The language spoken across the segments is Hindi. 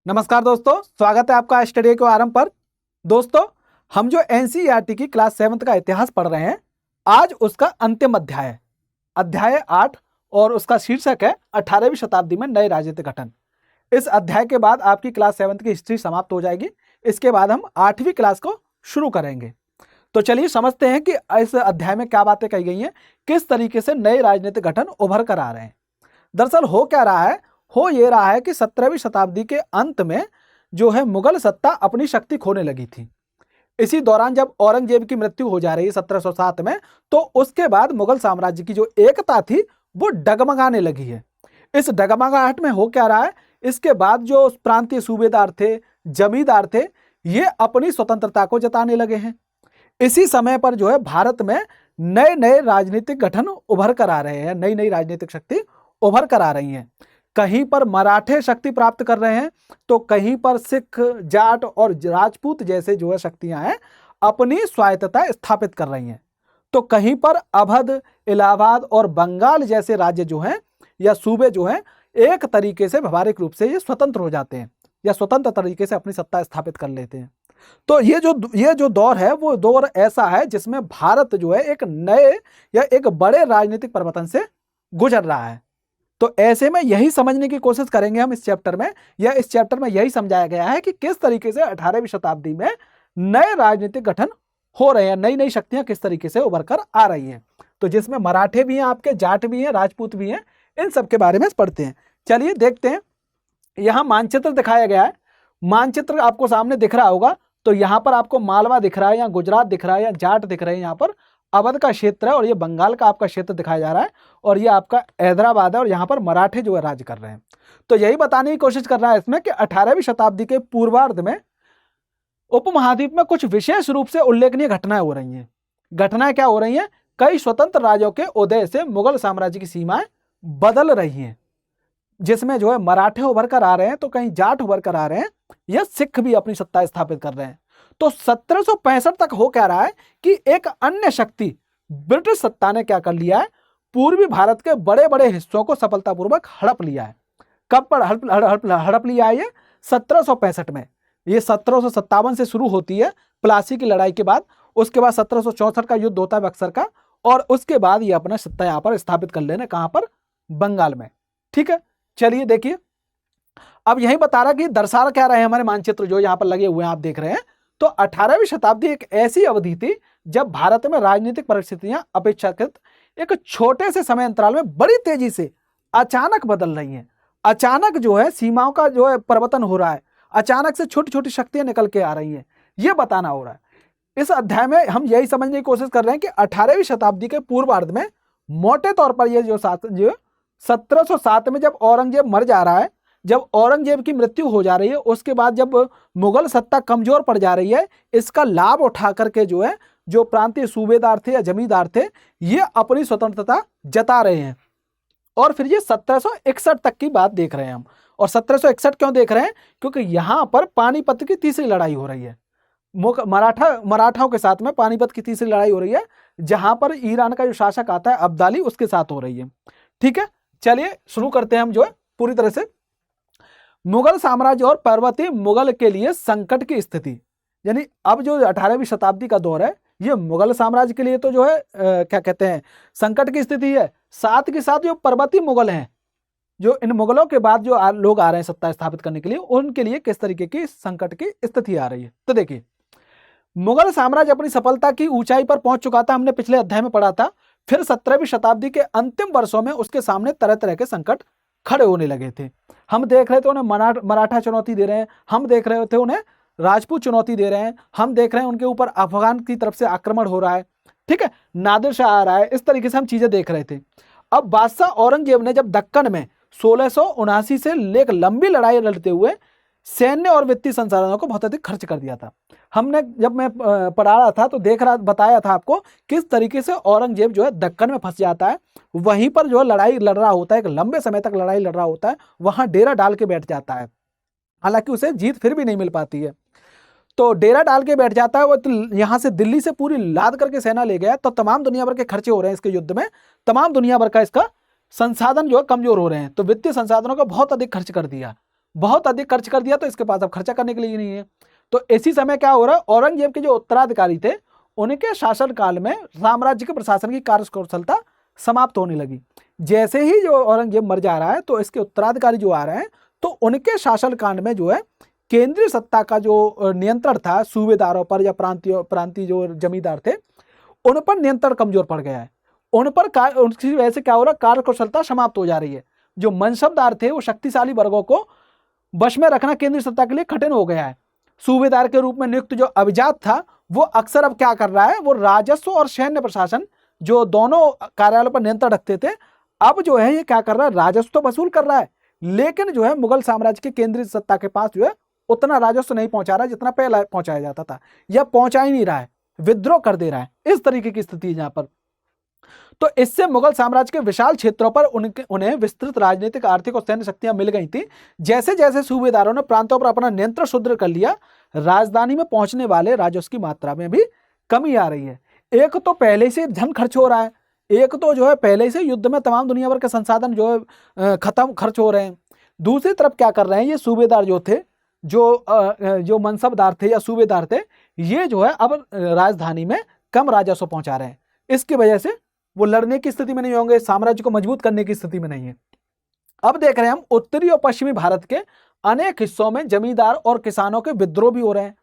नमस्कार दोस्तों, स्वागत है आपका स्टडी के आरंभ पर। दोस्तों, हम जो एनसीईआरटी की क्लास 7th का इतिहास पढ़ रहे हैं, आज उसका अंतिम अध्याय है, अध्याय 8, और उसका शीर्षक है 18वीं शताब्दी में नए राजनीतिक गठन। इस अध्याय के बाद आपकी क्लास 7th की हिस्ट्री समाप्त हो जाएगी। इसके बाद हम 8वीं क्लास को शुरू करेंगे। तो चलिए समझते हैं कि इस अध्याय में क्या बातें कही गई हैं, किस तरीके से नए राजनीतिक गठन उभर कर आ रहे हैं। दरअसल हो क्या रहा है, हो ये रहा है कि 17वीं शताब्दी के अंत में जो है मुगल सत्ता अपनी शक्ति खोने लगी थी। इसी दौरान जब औरंगजेब की मृत्यु हो जा रही है 1707 में, तो उसके बाद मुगल साम्राज्य की जो एकता थी वो डगमगाने लगी है। इस डगमगाहट में हो क्या रहा है, इसके बाद जो प्रांतीय सूबेदार थे, जमींदार थे, ये अपनी स्वतंत्रता को जताने लगे हैं। इसी समय पर जो है भारत में नए नए राजनीतिक गठन उभर कर आ रहे हैं, नई नई राजनीतिक शक्ति उभर कर आ रही हैं। कहीं पर मराठे शक्ति प्राप्त कर रहे हैं, तो कहीं पर सिख, जाट और राजपूत जैसे जो है शक्तियां हैं अपनी स्वायत्तता स्थापित कर रही हैं। तो कहीं पर अवध, इलाहाबाद और बंगाल जैसे राज्य जो हैं या सूबे जो हैं एक तरीके से व्यवहारिक रूप से ये स्वतंत्र हो जाते हैं या स्वतंत्र तरीके से अपनी सत्ता स्थापित कर लेते हैं। तो ये जो दौर है वो दौर ऐसा है जिसमें भारत जो है एक नए या एक बड़े राजनीतिक परिवर्तन से गुजर रहा है। तो ऐसे में यही समझने की कोशिश करेंगे हम इस चैप्टर में, या इस चैप्टर में यही समझाया गया है कि किस तरीके से 18वीं शताब्दी में नए राजनीतिक गठन हो रहे हैं, नई नई शक्तियां किस तरीके से उभर कर आ रही हैं। तो जिसमें मराठे भी हैं, आपके जाट भी हैं, राजपूत भी हैं, इन सब के बारे में पढ़ते हैं। चलिए देखते हैं। यहां मानचित्र दिखाया गया है, मानचित्र आपको सामने दिख रहा होगा। तो यहां पर आपको मालवा दिख रहा है, या गुजरात दिख रहा है, या जाट दिख रहे हैं, यहाँ पर अवध का क्षेत्र है, और ये बंगाल का आपका क्षेत्र दिखाया जा रहा है, और ये आपका हैदराबाद है, और यहाँ पर मराठे जो है राज कर रहे हैं। तो यही बताने की कोशिश कर रहा है इसमें कि 18वीं शताब्दी के पूर्वार्ध में उपमहाद्वीप में कुछ विशेष रूप से उल्लेखनीय घटनाएं हो रही हैं। घटनाएं क्या हो रही हैं? कई स्वतंत्र राज्यों के उदय से मुगल साम्राज्य की सीमाएं बदल रही हैं, जिसमें जो है मराठे उभर कर आ रहे हैं, तो कहीं जाट उभर कर आ रहे हैं, या सिख भी अपनी सत्ता स्थापित कर रहे हैं। तो 1765 तक हो क्या रहा है कि एक अन्य शक्ति ब्रिटिश सत्ता ने क्या कर लिया है, पूर्वी भारत के बड़े बड़े हिस्सों को सफलतापूर्वक हड़प लिया है। कब पर हड़प लिया है? ये 1765 में। ये 1757 से शुरू होती है प्लासी की लड़ाई के बाद। उसके बाद 1764 का युद्ध होता है बक्सर का, और उसके बाद ये अपना सत्ता यहाँ पर स्थापित कर लेना, कहां पर? बंगाल में। ठीक है, चलिए देखिए। अब यही बता रहा कि दर्शा क्या रहे हैं हमारे मानचित्र जो यहाँ पर लगे हुए हैं, आप देख रहे हैं। तो 18वीं शताब्दी एक ऐसी अवधि थी जब भारत में राजनीतिक परिस्थितियां अपेक्षाकृत एक छोटे से समय अंतराल में बड़ी तेजी से अचानक बदल रही हैं। अचानक जो है सीमाओं का जो है परिवर्तन हो रहा है, अचानक से छोटी छोटी शक्तियां निकल के आ रही हैं, ये बताना हो रहा है। इस अध्याय में हम यही समझने की कोशिश कर रहे हैं कि 18वीं शताब्दी के पूर्वार्ध में मोटे तौर पर ये जो 1707 में जब औरंगजेब मर जा रहा है, जब औरंगजेब की मृत्यु हो जा रही है, उसके बाद जब मुगल सत्ता कमजोर पड़ जा रही है, इसका लाभ उठा करके जो है जो प्रांतीय सूबेदार थे या जमींदार थे, ये अपनी स्वतंत्रता जता रहे हैं। और फिर ये 1761 तक की बात देख रहे हैं हम। और 1761 क्यों देख रहे हैं? क्योंकि यहां पर पानीपत की तीसरी लड़ाई हो रही है। मराठाओं के साथ में पानीपत की तीसरी लड़ाई हो रही है, जहां पर ईरान का जो शासक आता है अब्दाली, उसके साथ हो रही है। ठीक है, चलिए शुरू करते हैं हम जो है पूरी तरह से। मुगल साम्राज्य और पर्वतीय मुगल के लिए संकट की स्थिति, यानी अब जो 18वीं शताब्दी का दौर है, ये मुगल साम्राज्य के लिए तो जो है क्या कहते हैं, संकट की स्थिति है। साथ के साथ जो पर्वतीय मुगल हैं, जो इन मुगलों के बाद जो लोग आ रहे हैं सत्ता स्थापित करने के लिए, उनके लिए किस तरीके की संकट की स्थिति आ रही है। तो देखिए, मुगल साम्राज्य अपनी सफलता की ऊंचाई पर पहुंच चुका था, हमने पिछले अध्याय में पढ़ा था। फिर 17वीं शताब्दी के अंतिम वर्षों में उसके सामने तरह तरह के संकट खड़े होने लगे थे। हम देख रहे थे उन्हें मराठा चुनौती दे रहे हैं, हम देख रहे थे उन्हें राजपूत चुनौती दे रहे हैं, हम देख रहे हैं उनके ऊपर अफगान की तरफ से आक्रमण हो रहा है। ठीक है, नादिर शाह आ रहा है, इस तरीके से हम चीजें देख रहे थे। अब बादशाह औरंगजेब ने जब दक्कन में 1679 से लेकर लंबी लड़ाई लड़ते हुए सैन्य और वित्तीय संसाधनों को बहुत अधिक खर्च कर दिया था। हमने जब मैं पढ़ा रहा था तो बताया था आपको किस तरीके से औरंगजेब जो है दक्कन में फंस जाता है, वहीं पर जो है लड़ाई लड़ रहा होता है, एक लंबे समय तक लड़ाई लड़ रहा होता है, वहां डेरा डाल के बैठ जाता है। हालांकि उसे जीत फिर भी नहीं मिल पाती है, तो डेरा डाल के बैठ जाता है वो। तो यहाँ से दिल्ली से पूरी लाद करके सेना ले गया, तो तमाम दुनिया भर के खर्चे हो रहे हैं इसके युद्ध में, तमाम दुनिया भर का इसका संसाधन जो है कमजोर हो रहे हैं, तो वित्तीय संसाधनों का बहुत अधिक खर्च कर दिया। बहुत अधिक खर्च कर दिया तो इसके पास अब खर्चा करने के लिए नहीं है। तो इसी समय क्या हो रहा है, औरंगजेब के जो उत्तराधिकारी थे उनके शासन काल में साम्राज्य के प्रशासन की कार्यकुशलता समाप्त होने लगी। जैसे ही जो औरंगजेब मर जा रहा है तो इसके उत्तराधिकारी जो आ रहे हैं तो उनके शासन काल में जो है केंद्रीय सत्ता का जो नियंत्रण था सूबेदारों पर या प्रांतीय जो जमींदार थे उन पर नियंत्रण कमजोर पड़ गया है। उन पर उनकी वजह से क्या हो रहा है, कार्यकुशलता समाप्त हो जा रही है। जो मनसबदार थे वो शक्तिशाली वर्गों को वश में रखना केंद्रीय सत्ता के लिए कठिन हो गया है। सूबेदार के रूप में नियुक्त जो अभिजात था वो अक्सर अब क्या कर रहा है, वो राजस्व और सैन्य प्रशासन जो दोनों कार्यालयों पर नियंत्रण रखते थे, अब जो है ये क्या कर रहा है, राजस्व तो वसूल कर रहा है लेकिन जो है मुगल साम्राज्य के केंद्रीय सत्ता के पास जो है उतना राजस्व नहीं पहुंचा रहा है जितना पहले पहुंचाया जाता था, या पहुंचा ही नहीं रहा है, विद्रोह कर दे रहा है। इस तरीके की स्थिति है यहाँ पर। तो इससे मुगल साम्राज्य के विशाल क्षेत्रों पर उन्हें विस्तृत राजनीतिक, आर्थिक और सैन्य शक्तियां मिल गई थी। जैसे जैसे सूबेदारों ने प्रांतों पर अपना नियंत्रण सुदृढ़ कर लिया, राजधानी में पहुंचने वाले राजस्व की मात्रा में भी कमी आ रही है। एक तो पहले से धन खर्च हो रहा है, एक तो जो है पहले से युद्ध में तमाम दुनिया भर के संसाधन जो है खर्च हो रहे हैं। दूसरी तरफ क्या कर रहे हैं, ये सूबेदार जो थे, जो मनसबदार थे या सूबेदार थे, ये जो है अब राजधानी में कम राजस्व पहुंचा रहे हैं। इसकी वजह से वो लड़ने की स्थिति में नहीं होंगे, साम्राज्य को मजबूत करने की स्थिति में नहीं है। अब देख रहे हैं हम उत्तरी और पश्चिमी भारत के अनेक हिस्सों में जमींदार और किसानों के विद्रोह भी हो रहे हैं।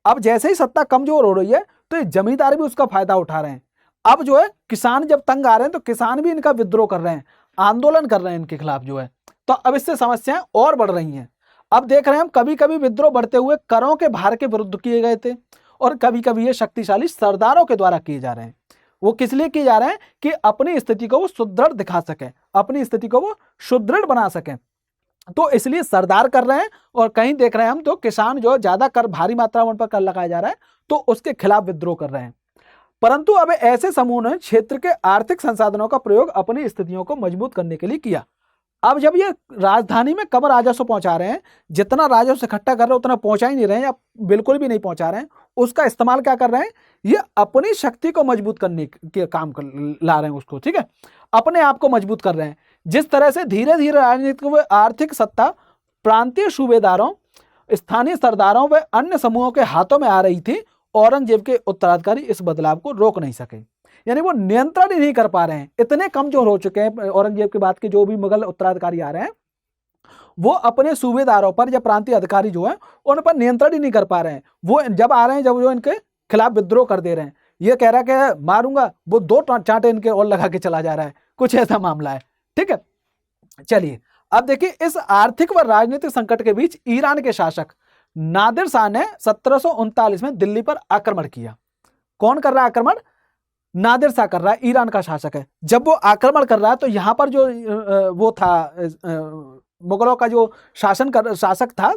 अब जैसे ही सत्ता कमजोर हो रही है तो ये जमींदार भी उसका फायदा उठा रहे हैं। अब जो है किसान जब तंग आ रहे हैं तो किसान भी इनका विद्रोह कर रहे हैं, आंदोलन कर रहे हैं इनके खिलाफ जो है। तो अब इससे समस्याएं और बढ़ रही हैं। अब देख रहे हैं हम कभी कभी विद्रोह बढ़ते हुए करों के भार के विरुद्ध किए गए थे और कभी कभी ये शक्तिशाली सरदारों के द्वारा किए जा रहे हैं। वो किस लिए किए जा रहे हैं कि अपनी स्थिति को वो सुदृढ़ दिखा सकें, अपनी स्थिति को वो सुदृढ़ बना सकें। तो इसलिए सरदार कर रहे हैं और कहीं देख रहे हैं हम तो किसान जो ज्यादा कर, भारी मात्रा में उन पर कर लगाया जा रहा है तो उसके खिलाफ विद्रोह कर रहे हैं। परंतु अब ऐसे समूह ने क्षेत्र के आर्थिक संसाधनों का प्रयोग अपनी स्थितियों को मजबूत करने के लिए किया। अब जब ये राजधानी में कम राजस्व पहुंचा रहे हैं, जितना राजस्व इकट्ठा कर रहे हैं उतना पहुंचा ही नहीं रहे हैं या बिल्कुल भी नहीं पहुंचा रहे हैं, उसका इस्तेमाल क्या कर रहे हैं, ये अपनी शक्ति को मजबूत करने के काम ला रहे हैं उसको, ठीक है, अपने आप को मजबूत कर रहे हैं। जिस तरह से धीरे धीरे राजनीतिक व आर्थिक सत्ता प्रांतीय सूबेदारों, स्थानीय सरदारों व अन्य समूहों के हाथों में आ रही थी, औरंगजेब के उत्तराधिकारी इस बदलाव को रोक नहीं सके, यानी वो नियंत्रण ही नहीं कर पा रहे हैं, इतने कमजोर हो चुके हैं औरंगजेब के बाद के जो भी मुगल उत्तराधिकारी आ रहे हैं, वो अपने सूबेदारों पर या प्रांतीय अधिकारी जो है उन पर नियंत्रण ही नहीं कर पा रहे हैं। वो जब आ रहे हैं, जब जो इनके खिलाफ विद्रोह कर दे रहे हैं, ये कह रहा है कि मारूंगा, वो 2 चांटे इनके और लगा के चला जा रहा है, कुछ ऐसा मामला है, ठीक है। चलिए अब देखिए, इस आर्थिक व राजनीतिक संकट के बीच ईरान के शासक नादिर शाह ने 1739 में दिल्ली पर आक्रमण किया। कौन कर रहा है आक्रमण? नादिर शाह कर रहा है, ईरान का शासक है। जब वो आक्रमण कर रहा है तो यहां पर जो वो था मुगलों का जो शासक था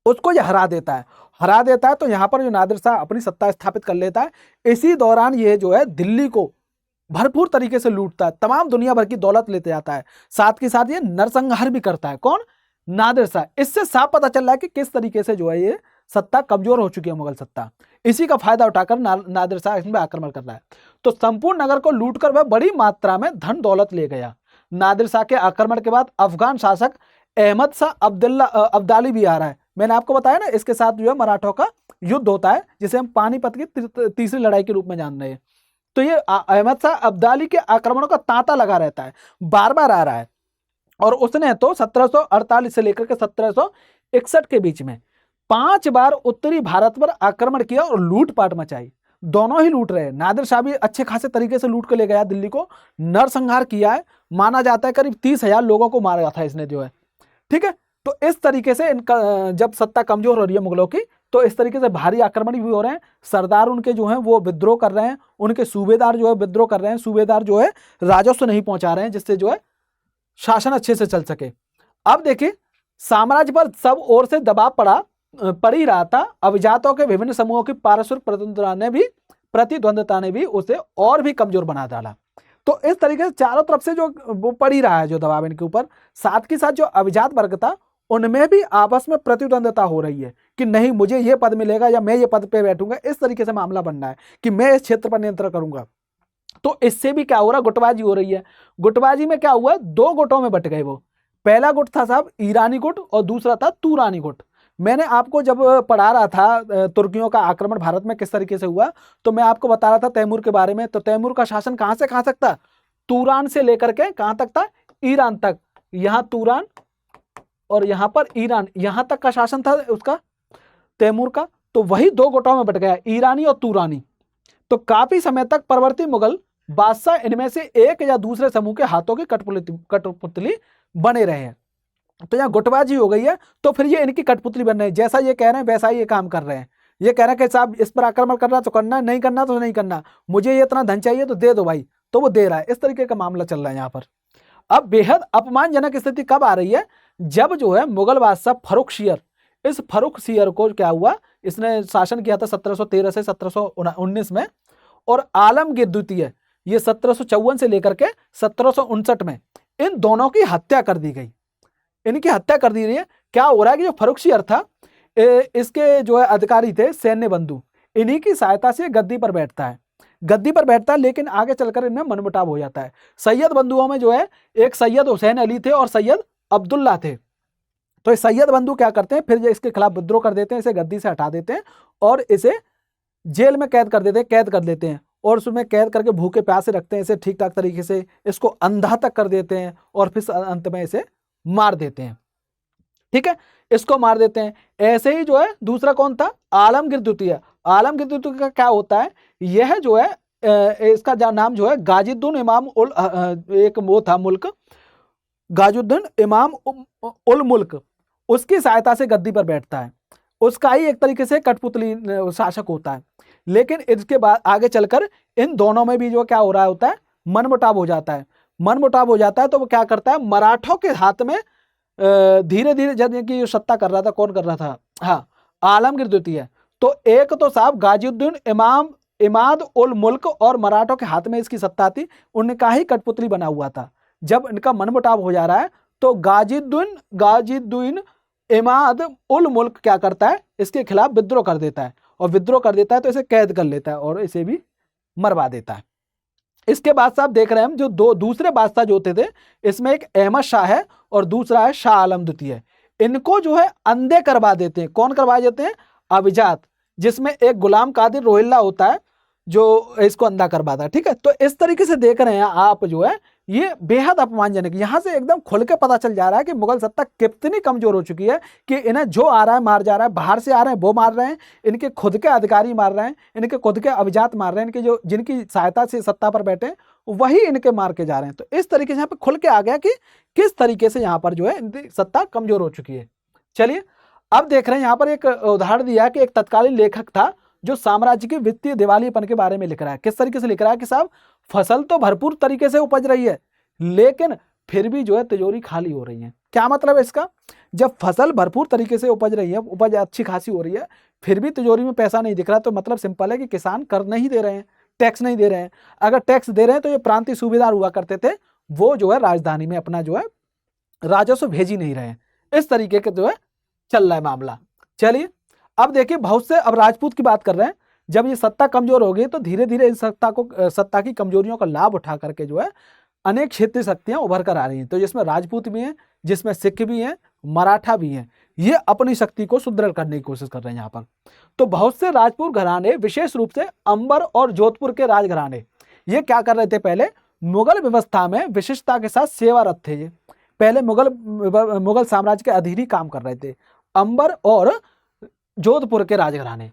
उसको ये हरा देता है तो यहां पर जो नादिर शाह अपनी सत्ता स्थापित कर लेता है। इसी दौरान ये जो है दिल्ली को भरपूर तरीके से लूटता है, तमाम दुनिया भर की दौलत लेते जाता है, साथ के साथ ये नरसंहार भी करता है। कौन? नादिर शाह। इससे साफ पता चल रहा है कि किस तरीके से जो है ये सत्ता कमजोर हो चुकी है मुगल सत्ता। इसी का फायदा उठाकर नादिर शाह इसमें आक्रमण कर रहा है। तो संपूर्ण नगर को लूटकर वह बड़ी मात्रा में धन दौलत ले गया। नादिर शाह के आक्रमण के बाद अफगान शासक अहमद शाह अब्दाली भी आ रहा है। मैंने आपको बताया ना, इसके साथ जो है मराठों का युद्ध होता है, जिसे हम पानीपत की तीसरी लड़ाई के रूप में जान रहे हैं। तो ये अहमद शाह अब्दाली के आक्रमणों का तांता लगा रहता है, बार बार आ रहा है। और उसने तो 1748 से लेकर के 1761 के बीच में 5 बार उत्तरी भारत पर आक्रमण किया और लूटपाट मचाई। दोनों ही लूट रहे हैं। नादिर शाह भी अच्छे खासे तरीके से लूट के ले गया दिल्ली को, नरसंहार किया है, माना जाता है करीब 30,000 लोगों को मारा था इसने जो है, ठीक है। तो इस तरीके से इनका जब सत्ता कमजोर हो रही है मुगलों की, तो इस तरीके से भारी आक्रमण भी हो रहे हैं। सरदार उनके जो हैं वो विद्रोह कर रहे हैं, उनके सूबेदार जो है विद्रोह कर रहे हैं, सूबेदार जो है राजस्व नहीं पहुंचा रहे हैं जिससे जो है शासन अच्छे से चल सके। अब देखिए, साम्राज्य पर सब ओर से दबाव पड़ ही रहा था। अभिजातों के विभिन्न समूहों की पारस्परिक प्रतिद्वंद्विता ने भी उसे और भी कमजोर बना डाला। तो इस तरीके से चारों तरफ से जो वो पड़ ही रहा है जो दबाव इनके ऊपर, साथ के साथ जो अभिजात वर्ग था उनमें भी आपस में प्रतिद्वंद्विता हो रही है कि नहीं मुझे ये पद मिलेगा या मैं ये पद पे बैठूंगा। इस तरीके से मामला बनना है कि मैं इस क्षेत्र पर नियंत्रण करूंगा। तो इससे भी क्या हो रहा है, गुटबाजी हो रही है। गुटबाजी में क्या हुआ, 2 गुटों में बट गए वो। पहला गुट था साहब ईरानी गुट और दूसरा था तुरानी गुट। मैंने आपको जब पढ़ा रहा था तुर्कियों का आक्रमण भारत में किस तरीके से हुआ, तो मैं आपको बता रहा था तैमूर के बारे में। तो तैमूर का शासन कहां से कहां तक था? तुरान से लेकर के कहां तक था? ईरान तक। यहां तुरान और यहां पर ईरान, यहां तक का शासन था उसका, तैमूर का। तो वही दो गुटों में बट गया, ईरानी और तुरानी। तो काफी समय तक परवर्ती मुगल बादशाह इनमें से एक या दूसरे समूह के हाथों की कठपुतली बने रहे हैं। तो यहाँ गुटबाजी हो गई है, तो फिर ये इनकी कठपुतली बन रही है। जैसा ये कह रहे हैं वैसा ही ये काम कर रहे हैं। ये कह रहे हैं कि साहब इस पर आक्रमण करना तो करना, नहीं करना तो नहीं करना, मुझे ये इतना धन चाहिए तो दे दो भाई, तो वो दे रहा है। इस तरीके का मामला चल रहा है यहाँ पर। अब बेहद अपमानजनक स्थिति कब आ रही है? जब जो है मुगल बादशाह फर्रुखशियर, इस फर्रुखशियर को क्या हुआ, इसने शासन किया था 1713 से 1719 में, और आलमगीर द्वितीय ये 1754 से लेकर के 1759 में इन दोनों की हत्या कर दी गई। इनकी हत्या कर दी गई है। क्या हो रहा है कि जो फर्रुखशियर था, इसके जो है अधिकारी थे सैन्य बंधु, इन्हीं की सहायता से गद्दी पर बैठता है, गद्दी पर बैठता है। लेकिन आगे चलकर इनमें मनमुटाव हो जाता है। सैयद बंधुओं में जो है एक सैयद हुसैन अली थे और सैयद अब्दुल्ला थे। तो सैयद बंधु क्या करते हैं, फिर इसके खिलाफ विद्रोह कर देते हैं, इसे गद्दी से हटा देते हैं और इसे जेल में कैद कर देते हैं और उसमें कैद करके भूखे प्यासे रखते हैं, इसे ठीक ठाक तरीके से इसको अंधा तक कर देते हैं और फिर अंत में इसे मार देते हैं। ठीक है, इसको मार देते हैं। ऐसे ही जो है दूसरा कौन था? आलमगीर द्वितीय। आलमगीर द्वितीय का क्या होता है, यह जो है इसका नाम जो है गाजिउद्दीन इमाम उल, एक वो था मुल्क, गाजिउद्दीन इमाम उल मुल्क, उसकी सहायता से गद्दी पर बैठता है। उसका ही एक तरीके से कठपुतली शासक होता है। लेकिन इसके बाद आगे चलकर इन दोनों में भी जो क्या हो रहा होता है, मनमुटाव हो जाता है। मनमुटाव हो जाता है तो वो क्या करता है, मराठों के हाथ में धीरे धीरे, जब की सत्ता कर रहा था, कौन कर रहा था? हाँ, आलमगीर द्वितीय। तो एक तो साहब गाजिउद्दीन इमाद उल मुल्क और मराठों के हाथ में इसकी सत्ता थी, उनका ही कठपुतली बना हुआ था। जब इनका मनमुटाव हो जा रहा है तो गाजिउद्दीन इमाद उल मुल्क क्या करता है, इसके खिलाफ विद्रोह कर देता है, और विद्रोह कर देता है तो इसे कैद कर लेता है और इसे भी मरवा देता है। इसके बाद साहब देख रहे हैं हम जो दूसरे बादशाह जो होते थे, इसमें एक अहमद शाह है और दूसरा है शाह आलम द्वितीय। इनको जो है अंधे करवा देते हैं। कौन करवा देते हैं? अभिजात, जिसमें एक गुलाम कादिर रोहिल्ला होता है जो इसको अंधा करवाता है। ठीक है, तो इस तरीके से देख रहे हैं आप जो है ये बेहद अपमानजनक। यहां से एकदम खुल के पता चल जा रहा है कि मुगल सत्ता कितनी कमजोर हो चुकी है कि इन्हें जो आ रहा है मार जा रहा है, बाहर से आ रहे हैं वो मार रहे हैं, इनके खुद के अधिकारी मार रहे हैं, इनके खुद के अभिजात मार रहे हैं, इनके जो जिनकी सहायता से सत्ता पर बैठे वही इनके मार के जा रहे हैं। तो इस तरीके से यहाँ पे खुल के आ गया कि किस तरीके से यहाँ पर जो है इनकी सत्ता कमजोर हो चुकी है। चलिए अब देख रहे हैं यहाँ पर एक उदाहरण दिया कि एक तत्कालीन लेखक था जो साम्राज्य के वित्तीय दिवालियेपन के बारे में लिख रहा है। किस तरीके से लिख रहा है कि साहब फसल तो भरपूर तरीके से उपज रही है, लेकिन फिर भी जो है तिजोरी खाली हो रही है। क्या मतलब है इसका? जब फसल भरपूर तरीके से उपज रही है, उपज अच्छी खासी हो रही है, फिर भी तिजोरी में पैसा नहीं दिख रहा, तो मतलब सिंपल है कि किसान कर नहीं दे रहे हैं, टैक्स नहीं दे रहे हैं। अगर टैक्स दे रहे हैं तो ये प्रांतीय सूबेदार हुआ करते थे, वो जो है राजधानी में अपना जो है राजस्व भेज ही नहीं रहे हैं। इस तरीके के जो है चल रहा है मामला। चलिए अब देखिए, बहुत से अब राजपूत की बात कर रहे हैं। जब ये सत्ता कमजोर हो गई तो धीरे धीरे इस सत्ता की कमजोरियों का लाभ उठा करके जो है अनेक क्षेत्रीय शक्तियां उभर कर आ रही हैं। तो जिसमें राजपूत भी हैं, जिसमें सिख भी हैं, मराठा भी हैं, ये अपनी शक्ति को सुदृढ़ करने की कोशिश कर रहे हैं यहाँ पर। तो बहुत से राजपूत घराने, विशेष रूप से अंबर और जोधपुर के राजघराने, ये क्या कर रहे थे, पहले मुगल व्यवस्था में विशिष्टता के साथ सेवारत थे। ये पहले मुगल साम्राज्य के अधीन ही काम कर रहे थे, अंबर और जोधपुर के राजघराने।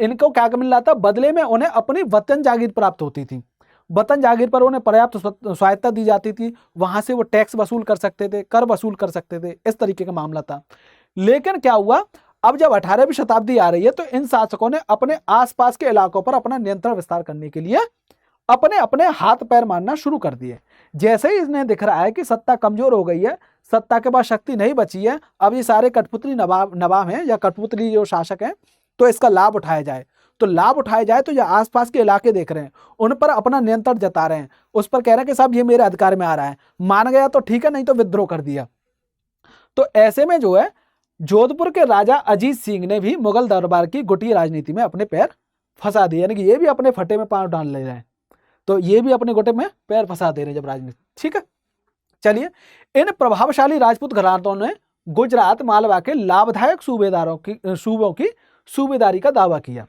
इनको क्या मिल रहा था? बदले में उन्हें अपनी वतन जागीर प्राप्त होती थी। वतन जागीर पर उन्हें पर्याप्त स्वायत्ता दी जाती थी, वहां से वो टैक्स वसूल कर सकते थे, कर वसूल कर सकते थे। इस तरीके का मामला था। लेकिन क्या हुआ, अब जब 18वीं शताब्दी आ रही है तो इन शासकों ने अपने आसपास के इलाकों पर अपना नियंत्रण विस्तार करने के लिए अपने अपने हाथ पैर मारना शुरू कर दिए। जैसे ही इन्हें दिख रहा है कि सत्ता कमजोर हो गई है, सत्ता के पास शक्ति नहीं बची है, अब ये सारे कठपुतली नवाब हैं या कठपुतली जो शासक हैं, तो इसका लाभ उठाया जाए। तो लाभ उठाया जाए तो ये आसपास के इलाके देख रहे हैं, उन पर अपना नियंत्रण जता रहे हैं, उस पर कह रहे हैं कि साहब ये मेरे अधिकार में आ रहा है, मान गया तो ठीक है, नहीं तो विद्रोह कर दिया। तो ऐसे में जो है जोधपुर के राजा अजीत सिंह ने भी मुगल दरबार की गुटी राजनीति में अपने पैर फंसा दिए, यानी कि ये भी अपने फटे में पांव डाल ले रहे हैं। तो ये भी अपने गोटे में पैर फंसा दे रहे हैं जब राजनीति। ठीक है, चलिए, इन प्रभावशाली राजपूत घरानों ने गुजरात मालवा के लाभदायक सूबों की सूबेदारी का दावा किया।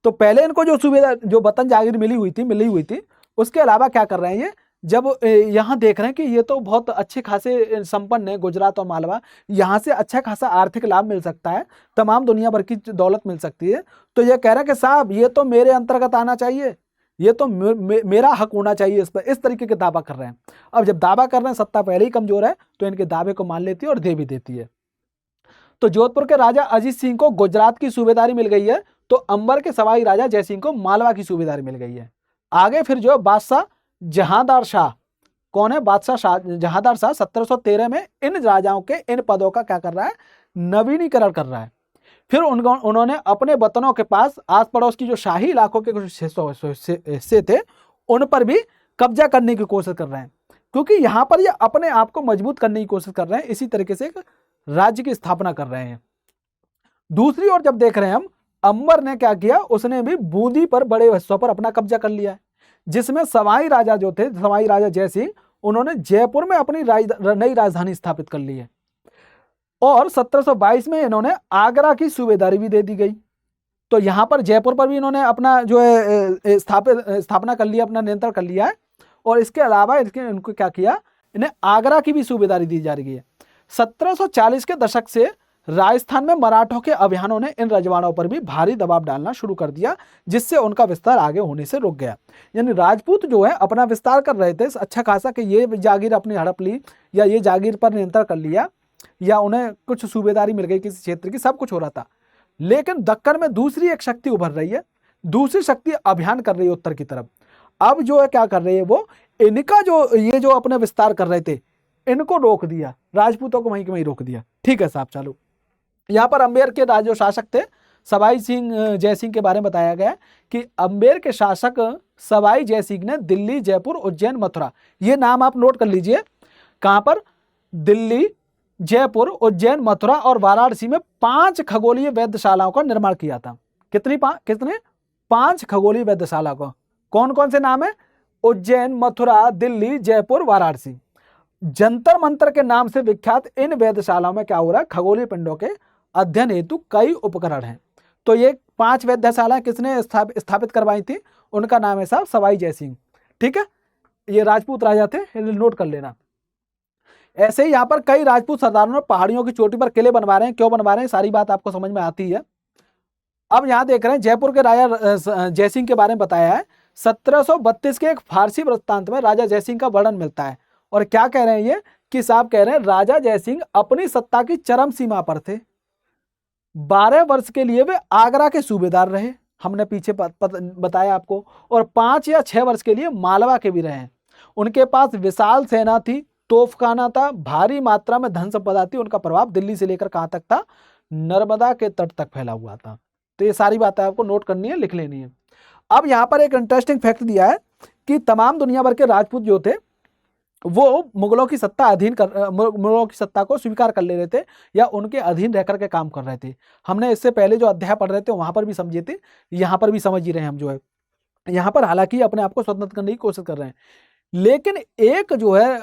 तो पहले इनको जो सूबेदार जो वतन जागीर मिली हुई थी उसके अलावा क्या कर रहे हैं ये, जब यहाँ देख रहे हैं कि ये तो बहुत अच्छे खासे संपन्न है गुजरात और मालवा, यहाँ से अच्छा खासा आर्थिक लाभ मिल सकता है, तमाम दुनिया भर की दौलत मिल सकती है, तो ये कह रहा है कि साहब ये तो मेरे अंतर्गत आना चाहिए, ये तो मेरा हक होना चाहिए इस पर, इस तरीके के दावा कर रहे हैं। अब जब दावा कर रहे हैं, सत्ता पहले ही कमजोर है, तो इनके दावे को मान लेती है और दे भी देती है। तो जोधपुर के राजा अजीत सिंह को गुजरात की सूबेदारी मिल गई है, तो अंबर के सवाई राजा जय सिंह को मालवा की सूबेदारी मिल गई है। आगे फिर जो बादशाह जहांदार शाह, कौन है बादशाह जहांदार शाह, 1713 में इन राजाओं के इन पदों का क्या कर रहा है, नवीनीकरण कर रहा है। फिर उन्होंने अपने वतनों के पास आस पड़ोस की जो शाही इलाकों के कुछ हिस्से थे उन पर भी कब्जा करने की कोशिश कर रहे हैं, क्योंकि यहाँ पर ये अपने आप को मजबूत करने की कोशिश कर रहे हैं, इसी तरीके से एक राज्य की स्थापना कर रहे हैं। दूसरी ओर जब देख रहे हैं हम, अंबर ने क्या किया, उसने भी बूंदी पर बड़े हिस्सों पर अपना कब्जा कर लिया है, जिसमें सवाई राजा जो थे, सवाई राजा जय सिंह, उन्होंने जयपुर में अपनी नई राजधानी स्थापित कर ली है। और 1722 में इन्होंने आगरा की सूबेदारी भी दे दी गई। तो यहां पर जयपुर पर भी इन्होंने अपना जो है स्थापना कर लिया, अपना नियंत्रण कर लिया है। और इसके अलावा इनको क्या किया, इन्हें आगरा की भी सूबेदारी दी जा रही है। 1740 के दशक से राजस्थान में मराठों के अभियानों ने इन रजवाड़ों पर भी भारी दबाव डालना शुरू कर दिया, जिससे उनका विस्तार आगे होने से रुक गया। यानी राजपूत जो है अपना विस्तार कर रहे थे अच्छा खासा, कि ये जागीर अपनी हड़प ली या ये जागीर पर नियंत्रण कर लिया या उन्हें कुछ सूबेदारी मिल गई किसी क्षेत्र की, सब कुछ हो रहा था। लेकिन दक्कन में दूसरी एक शक्ति उभर रही है, दूसरी शक्ति अभियान कर रही है उत्तर की तरफ। अब जो है क्या कर रही है वो, इनका जो ये जो अपने विस्तार कर रहे थे इनको रोक दिया, राजपूतों को वहीं के वहीं रोक दिया। ठीक है साहब, चलो यहाँ पर अंबेर के जो शासक थे सवाई सिंह जय सिंह के बारे में बताया गया कि अंबेर के शासक सवाई जय सिंह ने दिल्ली, जयपुर, उज्जैन, मथुरा, ये नाम आप नोट कर लीजिए, कहां पर, दिल्ली, जयपुर, उज्जैन, मथुरा और वाराणसी में 5 खगोलीय वेधशालाओं का निर्माण किया था। कितने 5 खगोलीय वेधशाला का, कौन कौन से नाम है, उज्जैन, मथुरा, दिल्ली, जयपुर, वाराणसी। जंतर मंतर के नाम से विख्यात इन वेधशालाओं में क्या हो रहा है, खगोलीय पिंडों के अध्ययन हेतु कई उपकरण हैं। तो ये 5 वेधशालाएं किसने स्थापित करवाई थी, उनका नाम है साहब सवाई जय सिंह। ठीक है, ये राजपूत राजा थे, नोट कर लेना। ऐसे ही यहाँ पर कई राजपूत सरदारों ने पहाड़ियों की चोटी पर किले बनवा रहे हैं, क्यों बनवा रहे हैं, सारी बात आपको समझ में आती है। अब यहाँ देख रहे हैं जयपुर के राजा जय सिंह के बारे में बताया है। 1732 के एक फारसी वृत्तांत में राजा जय सिंह का वर्णन मिलता है, और क्या कह रहे हैं ये, कि साहब कह रहे हैं राजा जय सिंह अपनी सत्ता की चरम सीमा पर थे। 12 वर्ष के लिए वे आगरा के सूबेदार रहे, हमने पीछे बताया आपको, और 5 या 6 वर्ष के लिए मालवा के भी रहे। उनके पास विशाल सेना थी, तोफखाना था, भारी मात्रा में धन संपदा थी, उनका प्रभाव दिल्ली से लेकर कहां तक था, नर्मदा के तट तक फैला हुआ था। तो ये सारी बातें आपको नोट करनी है, लिख लेनी है। अब यहाँ पर एक इंटरेस्टिंग फैक्ट दिया है कि तमाम दुनिया भर के राजपूत जो थे वो मुगलों की सत्ता को स्वीकार कर ले रहे थे या उनके अधीन रहकर के काम कर रहे थे। हमने इससे पहले जो अध्याय पढ़ रहे थे वहां पर भी समझे थे, यहाँ पर भी समझ ही रहे हैं हम। जो है यहाँ पर हालांकि अपने आप को स्वतंत्र करने की कोशिश कर रहे हैं, लेकिन एक जो है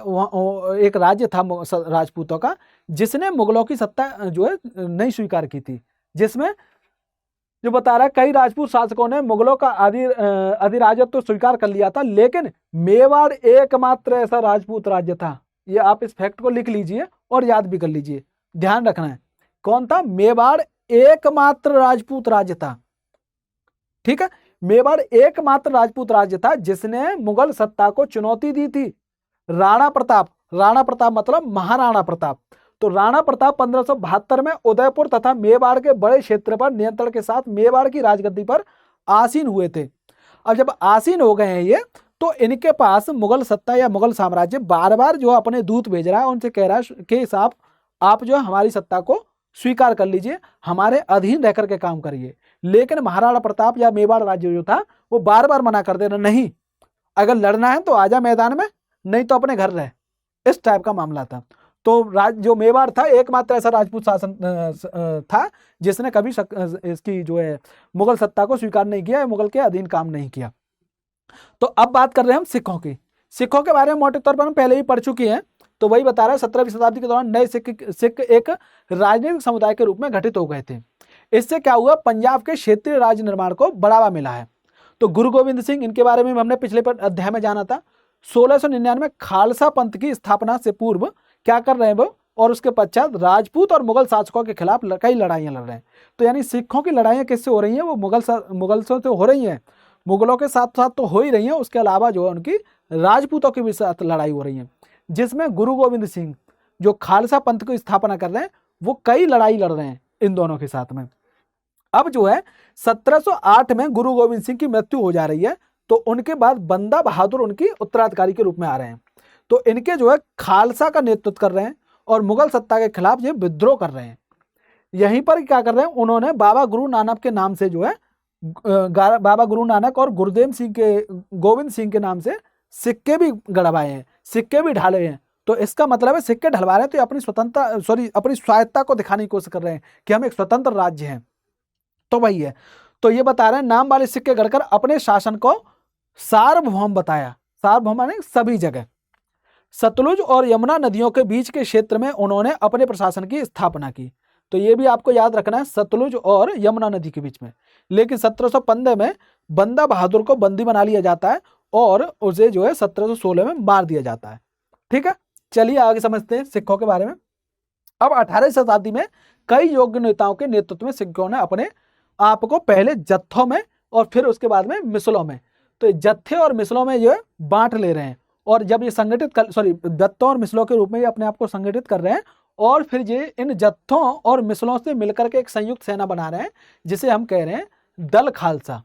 एक राज्य था राजपूतों का जिसने मुगलों की सत्ता जो है नहीं स्वीकार की थी, जिसमें जो बता रहा है कई राजपूत शासकों ने मुगलों का अधिराजत्व तो स्वीकार कर लिया था, लेकिन मेवाड़ एकमात्र ऐसा राजपूत राज्य था। ये आप इस फैक्ट को लिख लीजिए और याद भी कर लीजिए, ध्यान रखना है। कौन था, मेवाड़ एकमात्र राजपूत राज्य था। ठीक है, मेवाड़ एकमात्र राजपूत राज्य था जिसने मुगल सत्ता को चुनौती दी थी। राणा प्रताप मतलब महाराणा प्रताप। तो राणा प्रताप 1572 में उदयपुर तथा मेवाड़ के बड़े क्षेत्र पर नियंत्रण के साथ मेवाड़ की राजगद्दी पर आसीन हुए थे। अब जब आसीन हो गए हैं ये, तो इनके पास मुगल सत्ता या मुगल साम्राज्य बार बार जो अपने दूत भेज रहा है, उनसे कह रहा है कि साहब आप जो हमारी सत्ता को स्वीकार कर लीजिए, हमारे अधीन रह करके काम करिए। लेकिन महाराणा प्रताप या मेवाड़ राज्य जो था वो बार बार मना कर दे रहा, नहीं अगर लड़ना है तो आजा मैदान में, नहीं तो अपने घर रह। इस टाइप का मामला था। तो जो मेवाड़ था एकमात्र ऐसा राजपूत शासन था जिसने कभी इसकी जो है मुगल सत्ता को स्वीकार नहीं किया, मुगल के अधीन काम नहीं किया। तो अब बात कर रहे हैं हम सिखों की। सिखों के बारे में मोटे तौर पर हम पहले ही पढ़ चुके हैं, तो वही बता रहा है 17वीं शताब्दी के दौरान नए सिख एक राजनीतिक समुदाय के रूप में घटित हो गए थे। इससे क्या हुआ, पंजाब के क्षेत्रीय राज्य निर्माण को बढ़ावा मिला है। तो गुरु गोविंद सिंह, इनके बारे में हमने पिछले अध्याय में जाना था। 1699 खालसा पंथ की स्थापना से पूर्व क्या कर रहे हैं वो, और उसके पश्चात राजपूत और मुगल शासकों के खिलाफ कई लड़ाइयां लड़ रहे हैं। तो यानी सिखों की लड़ाइयां किससे हो रही हैं, वो मुगलों से हो रही हैं, मुगलों के साथ साथ तो हो ही रही हैं, उसके अलावा जो है उनकी राजपूतों के भी साथ लड़ाई हो रही है, जिसमें गुरु गोविंद सिंह जो खालसा पंथ की स्थापना कर रहे हैं वो कई लड़ाई लड़ रहे हैं इन दोनों के साथ में। अब जो है 1708 में गुरु गोविंद सिंह की मृत्यु हो जा रही है, तो उनके बाद बंदा बहादुर उनकी उत्तराधिकारी के रूप में आ रहे हैं। तो इनके जो है खालसा का नेतृत्व कर रहे हैं और मुगल सत्ता के खिलाफ ये विद्रोह कर रहे हैं। यहीं पर क्या कर रहे हैं, उन्होंने बाबा गुरु नानक के नाम से जो है बाबा गुरु नानक और गुरुदेव सिंह के गोविंद सिंह के नाम से सिक्के भी गड़वाए हैं, सिक्के भी ढाले हैं। तो इसका मतलब है सिक्के ढलवा रहे हैं तो अपनी अपनी स्वायत्ता को दिखाने की कोशिश कर रहे हैं कि हम एक स्वतंत्र राज्य हैं। तो वही है, तो ये बता रहे हैं नाम वाले सिक्के गढ़कर अपने शासन को सार्वभौम बताया। सार्वभौम माने सभी जगह। सतलुज और यमुना नदियों के बीच के क्षेत्र में उन्होंने अपने प्रशासन की स्थापना की। तो ये भी आपको याद रखना है, सतलुज और यमुना नदी के बीच में। लेकिन 1715 में बंदा बहादुर को बंदी बना लिया जाता है और उसे जो है 1716 में मार दिया जाता है। ठीक है, चलिए आगे समझते हैं सिखों के बारे में। अब 18वीं शताब्दी में कई योग्य नेताओं के नेतृत्व में सिखों ने अपने आप को पहले जत्थों में और फिर उसके बाद में मिसलों में, तो जत्थे और मिसलों में जो है बांट ले रहे हैं। और जब ये संगठित जत्थों और मिसलों के रूप में ये अपने आप को संगठित कर रहे हैं और फिर ये इन जत्थों और मिसलों से मिलकर के एक संयुक्त सेना बना रहे हैं, जिसे हम कह रहे हैं दल खालसा।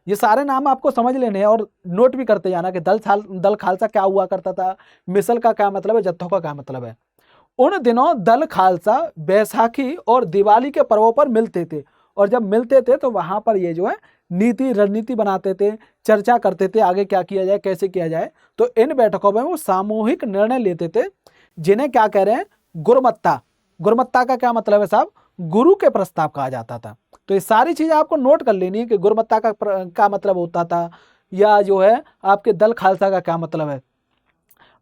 ये सारे नाम आपको समझ लेने हैं और नोट भी करते जाना कि दल खालसा क्या हुआ करता था, मिसल का क्या मतलब है, जत्थों का क्या मतलब है। उन दिनों दल खालसा बैसाखी और दिवाली के पर्वों पर मिलते थे, और जब मिलते थे तो वहां पर ये जो है नीति रणनीति बनाते थे, चर्चा करते थे आगे क्या किया जाए, कैसे किया जाए। तो इन बैठकों में वो सामूहिक निर्णय लेते थे, जिन्हें क्या कह रहे हैं, गुरुमत्ता। गुरुमत्ता का क्या मतलब है साहब, गुरु के प्रस्ताव कहा जाता था। तो ये सारी चीजें आपको नोट कर लेनी है कि गुरुमत्ता का मतलब होता था, या जो है आपके दल खालसा का क्या मतलब है।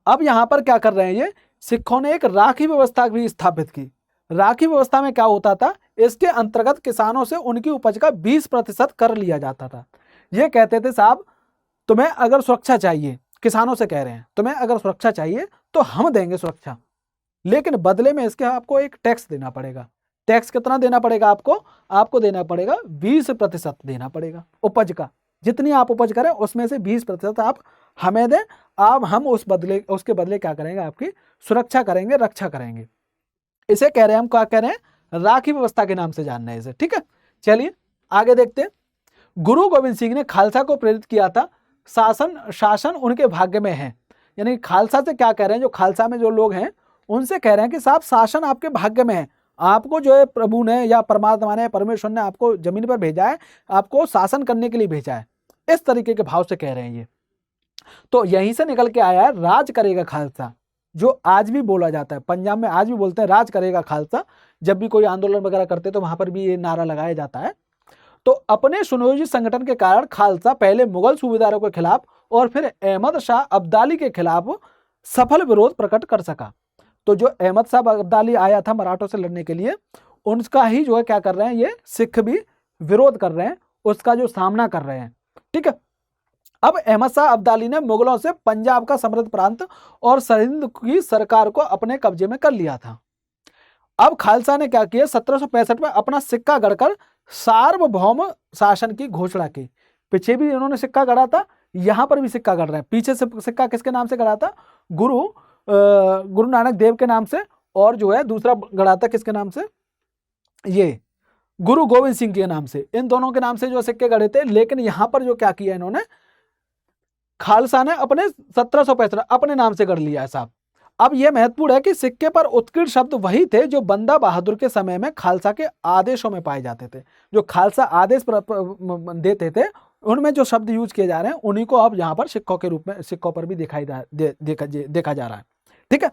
अब यहाँ पर क्या कर रहे हैं, ये सिखों ने एक राखी व्यवस्था भी स्थापित की। राखी व्यवस्था में क्या होता था, इसके अंतर्गत किसानों से उनकी उपज का 20% कर लिया जाता था। ये कहते थे साहब तुम्हें अगर सुरक्षा चाहिए, किसानों से कह रहे हैं तुम्हें अगर सुरक्षा चाहिए तो हम देंगे सुरक्षा, लेकिन बदले में इसके आपको एक टैक्स देना पड़ेगा। टैक्स कितना देना पड़ेगा आपको देना पड़ेगा 20% देना पड़ेगा उपज का। जितनी आप उपज करें उसमें से 20% आप हमें दें, अब हम उसके बदले क्या करेंगे, आपकी सुरक्षा करेंगे, रक्षा करेंगे। इसे कह रहे हैं, हम क्या कह रहे हैं, राखी व्यवस्था के नाम से जान रहे हैं इसे। ठीक है, चलिए आगे देखते हैं। गुरु गोविंद सिंह ने खालसा को प्रेरित किया था, शासन उनके भाग्य में है। यानी खालसा से क्या कह रहे हैं, जो खालसा में जो लोग हैं उनसे कह रहे हैं कि साहब शासन आपके भाग्य में है, आपको जो है प्रभु ने या परमात्मा ने, परमेश्वर ने आपको जमीन पर भेजा है, आपको शासन करने के लिए भेजा है। इस तरीके के भाव से कह रहे हैं ये। तो यहीं से निकल के आया है राज करेगा खालसा, जो आज भी बोला जाता है। पंजाब में आज भी बोलते हैं राज करेगा खालसा। जब भी कोई आंदोलन वगैरह करते तो वहां पर भी ये नारा लगाया जाता है। तो अपने सुनियोजित संगठन के कारण खालसा पहले मुगल सूबेदारों के खिलाफ और फिर अहमद शाह अब्दाली के खिलाफ सफल विरोध प्रकट कर सका। तो जो अहमद शाह अब्दाली आया था मराठों से लड़ने के लिए, उनका ही जो है क्या कर रहे हैं, ये सिख भी विरोध कर रहे हैं, उसका जो सामना कर रहे हैं। ठीक है, अब अहमद शाह अब्दाली ने मुगलों से पंजाब का समृद्ध प्रांत और सरहिंद की सरकार को अपने कब्जे में कर लिया था। अब खालसा ने क्या किया, 1765 में अपना सिक्का गढ़कर सार्वभौम शासन की घोषणा की। पीछे भी इन्होंने सिक्का गढ़ा था, यहां पर भी सिक्का गढ़ रहे हैं। पीछे से सिक्का किसके नाम से गढ़ा था, गुरु नानक देव के नाम से, और जो है दूसरा गढ़ा था किसके नाम से, ये गुरु गोविंद सिंह के नाम से। इन दोनों के नाम से जो सिक्के गढ़े थे। लेकिन यहां पर जो क्या किया इन्होंने, खालसा ने अपने 1765 अपने नाम से गढ़ लिया है साहब। अब यह महत्वपूर्ण है कि सिक्के पर उत्कीर्ण शब्द वही थे जो बंदा बहादुर के समय में खालसा के आदेशों में पाए जाते थे। जो खालसा आदेश देते थे उनमें जो शब्द यूज किए जा रहे हैं उन्हीं को अब यहाँ पर सिक्कों के रूप में, सिक्कों पर भी देखा जा रहा है। ठीक है,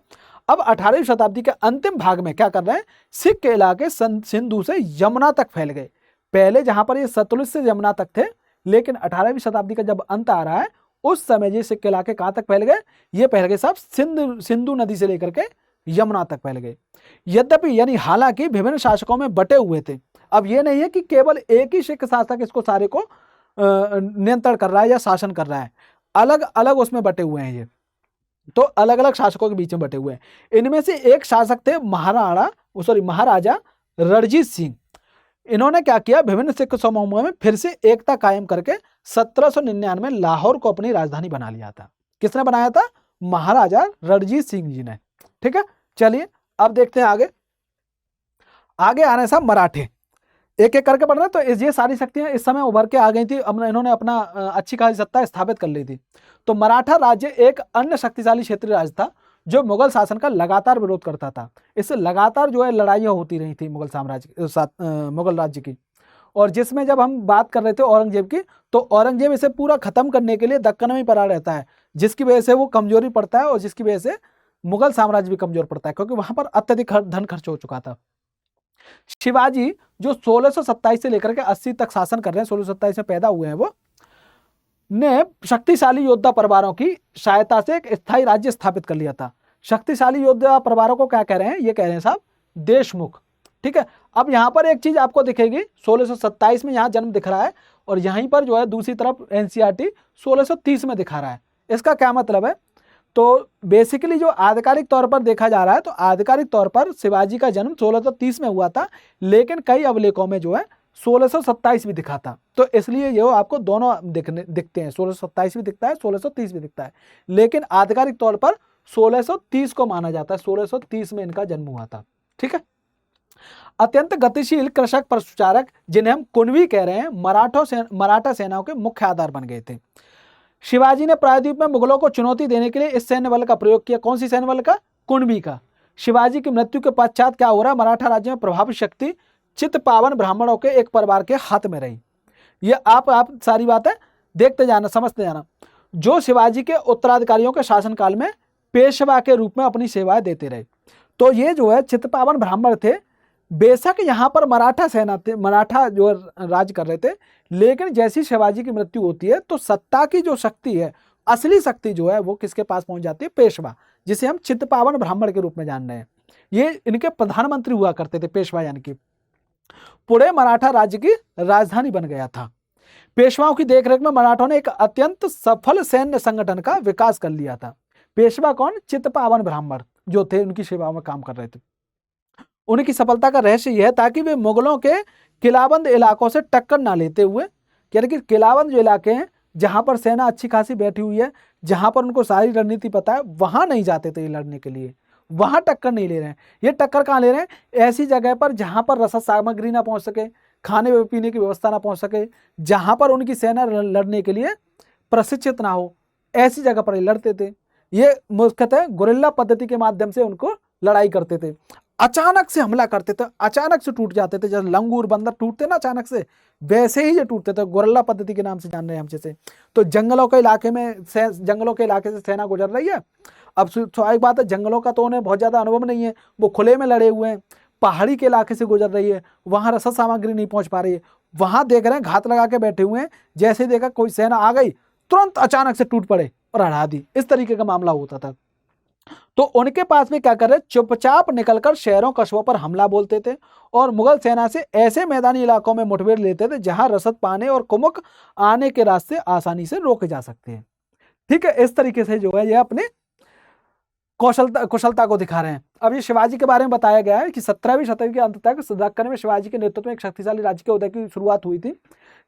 अब 18वीं शताब्दी के अंतिम भाग में क्या कर रहे हैं, सिख के इलाके सिंधु से यमुना तक फैल गए। पहले जहां पर ये सतलुज से यमुना तक थे, लेकिन 18वीं शताब्दी का जब अंत आ रहा है उस समय ये सिक्के इलाके कहाँ तक फैल गए, ये फैल गए साहब सिंधु नदी से लेकर के यमुना तक फैल गए। यद्यपि यानी हालांकि विभिन्न शासकों में बटे हुए थे। अब ये नहीं है कि केवल एक ही सिख शासक इसको सारे को नियंत्रण कर रहा है या शासन कर रहा है, अलग अलग उसमें बटे हुए हैं ये, तो अलग अलग शासकों के बीच में बटे हुए हैं। इनमें से एक शासक थे महाराजा रणजीत सिंह। इन्होंने क्या किया, विभिन्न सिख समूहों में फिर से एकता कायम करके 1799 में लाहौर को अपनी राजधानी बना लिया था। किसने बनाया था, महाराजा रणजीत सिंह जी ने। ठीक है, चलिए अब देखते हैं आगे। आगे आ रहे हैं साहब मराठे, एक एक करके पढ़ रहे हैं। तो ये सारी शक्तियां इस समय उभर के आ गई थी, अब इन्होंने अपना अच्छी खासी सत्ता स्थापित कर ली थी। तो मराठा राज्य एक अन्य शक्तिशाली क्षेत्रीय राज्य था जो मुगल शासन का लगातार विरोध करता था। इससे लगातार जो है लड़ाइयाँ होती रही थी मुगल राज्य की। और जिसमें जब हम बात कर रहे थे औरंगजेब की, तो औरंगजेब इसे पूरा खत्म करने के लिए दक्कन में ही पड़ा रहता है, जिसकी वजह से वो कमजोरी पड़ता है और जिसकी वजह से मुगल साम्राज्य भी कमजोर पड़ता है, क्योंकि वहां पर अत्यधिक धन खर्च हो चुका था। शिवाजी जो 1627 से लेकर के 80 तक शासन कर रहे हैं, 1627 में पैदा हुए हैं, वो ने शक्तिशाली योद्धा परिवारों की सहायता से एक स्थायी राज्य स्थापित कर लिया था। शक्तिशाली योद्धा परिवारों को क्या कह रहे हैं, ये कह रहे हैं साहब देशमुख। ठीक है, अब यहाँ पर एक चीज आपको दिखेगी, 1627 में यहाँ जन्म दिख रहा है और यहीं पर जो है दूसरी तरफ एनसीईआरटी 1630 में दिखा रहा है। इसका क्या मतलब है, तो बेसिकली जो आधिकारिक तौर पर देखा जा रहा है, तो आधिकारिक तौर पर शिवाजी का जन्म 1630 में हुआ था, लेकिन कई अभिलेखों में जो है 1627 भी दिखा था। तो इसलिए ये आपको दोनों दिखते हैं, 1627 भी दिखता है, 1630 भी दिखता है, लेकिन आधिकारिक तौर पर 1630 को माना जाता है। 1630 में इनका जन्म हुआ था। ठीक है, अत्यंत गतिशील कृषक पशुचारक, जिन्हें हम कुणबी कह रहे हैं, मराठा सेनाओं के मुख्य आधार बन गए थे। शिवाजी ने प्रायद्वीप में मुगलों को चुनौती देने के लिए इस सैन्य बल का प्रयोग किया। कौन सी सैन्य बल का, कुणबी का। शिवाजी की मृत्यु के पश्चात क्या हो रहा है, मराठा राज्य में प्रभावी शक्ति चित्तपावन ब्राह्मणों के एक परिवार के हाथ में रही। ये आप सारी बातें देखते जाना, समझते जाना। जो शिवाजी के उत्तराधिकारियों के शासनकाल में पेशवा के रूप में अपनी सेवाएं देते रहे। तो ये जो है चित्तपावन ब्राह्मण थे। बेशक यहाँ पर मराठा सेना थे, मराठा जो राज कर रहे थे, लेकिन जैसी शिवाजी की मृत्यु होती है तो सत्ता की जो शक्ति है, असली शक्ति जो है वो किसके पास पहुंच जाती है, पेशवा, जिसे हम चित्तपावन ब्राह्मण के रूप में जान रहे हैं। ये इनके प्रधानमंत्री हुआ करते थे, पेशवा, यानी कि पुणे मराठा राज्य की राजधानी बन गया था। पेशवाओं की देखरेख में मराठों ने एक अत्यंत सफल सैन्य संगठन का विकास कर लिया था। पेशवा कौन, चित्तपावन ब्राह्मण जो थे, उनकी सेवाओं में काम कर रहे थे। उनकी सफलता का रहस्य यह था कि वे मुगलों के किलाबंद इलाकों से टक्कर ना लेते हुए, यानी कि किलाबंद जो इलाके हैं जहां पर सेना अच्छी खासी बैठी हुई है, जहां पर उनको सारी रणनीति पता है, वहां नहीं जाते थे ये लड़ने के लिए, वहां टक्कर नहीं ले रहे हैं। ये टक्कर कहाँ ले रहे हैं, ऐसी जगह पर जहां पर रसद सामग्री ना पहुंच सके, खाने पीने की व्यवस्था ना पहुंच सके, जहां पर उनकी सेना लड़ने के लिए प्रशिक्षित ना हो, ऐसी जगह पर लड़ते थे। ये मुख्यतः गुरिल्ला पद्धति के माध्यम से उनको लड़ाई करते थे। अचानक से हमला करते थे, अचानक से टूट जाते थे, जैसे लंगूर बंदर टूटते ना अचानक से, वैसे ही ये टूटते थे। गुरिल्ला पद्धति के नाम से जान रहे हैं हम जैसे। तो जंगलों के इलाके में, जंगलों के इलाके से सेना गुजर रही है। अब स्वाभाविक बात है, जंगलों का तो उन्हें बहुत ज्यादा अनुभव नहीं है, वो खुले में लड़े हुए हैं। पहाड़ी के इलाके से गुजर रही है, वहां रसद सामग्री नहीं पहुंच पा रही है, वहां देख रहे हैं घात लगा के बैठे हुए हैं। जैसे देखा कोई सेना आ गई, तुरंत अचानक से टूट पड़े और हरा दी, इस तरीके का मामला होता था। तो उनके पास में क्या कर रहे, चुपचाप निकलकर शहरों कस्बों पर हमला बोलते थे और मुगल सेना से ऐसे मैदानी इलाकों में मुठभेड़ लेते थे जहां रसद पाने और कुमुक आने के रास्ते आसानी से रोके जा सकते हैं। ठीक है, इस तरीके से जो है ये अपने कुशलता को दिखा रहे हैं। अब ये शिवाजी के बारे में बताया गया है कि 17वीं शताब्दी के अंत तक दक्कन में शिवाजी के नेतृत्व में एक शक्तिशाली राज्य के उदय की शुरुआत हुई थी,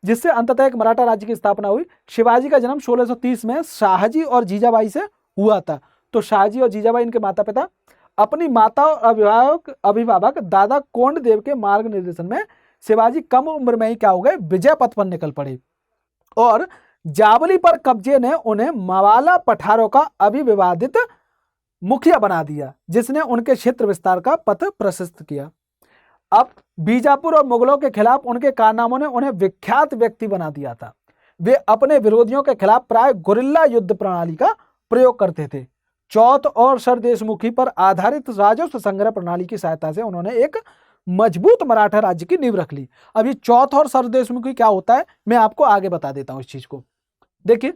जिससे अंततः एक मराठा राज्य की स्थापना हुई। शिवाजी का जन्म 1630 में शाहजी और जीजाबाई से हुआ था। तो शाहजी और जीजाबाई इनके माता पिता। अपनी माता और अभिभावक दादा कोंडदेव के मार्ग निर्देशन में शिवाजी कम उम्र में ही क्या हो गए, विजय पथ पर निकल पड़े और जावली पर कब्जे ने उन्हें मवाला पठारों का अविवादित मुखिया बना दिया, जिसने उनके क्षेत्र विस्तार का पथ प्रशस्त किया। अब बीजापुर और मुगलों के खिलाफ उनके कारनामों ने उन्हें विख्यात व्यक्ति बना दिया था। वे अपने विरोधियों के खिलाफ प्राय गुरिल्ला युद्ध प्रणाली का प्रयोग करते थे। चौथ और सरदेशमुखी पर आधारित राजस्व संग्रह प्रणाली की सहायता से उन्होंने एक मजबूत मराठा राज्य की नींव रख ली। अब ये चौथ और सरदेशमुखी क्या होता है, मैं आपको आगे बता देता हूं इस चीज को। देखिए,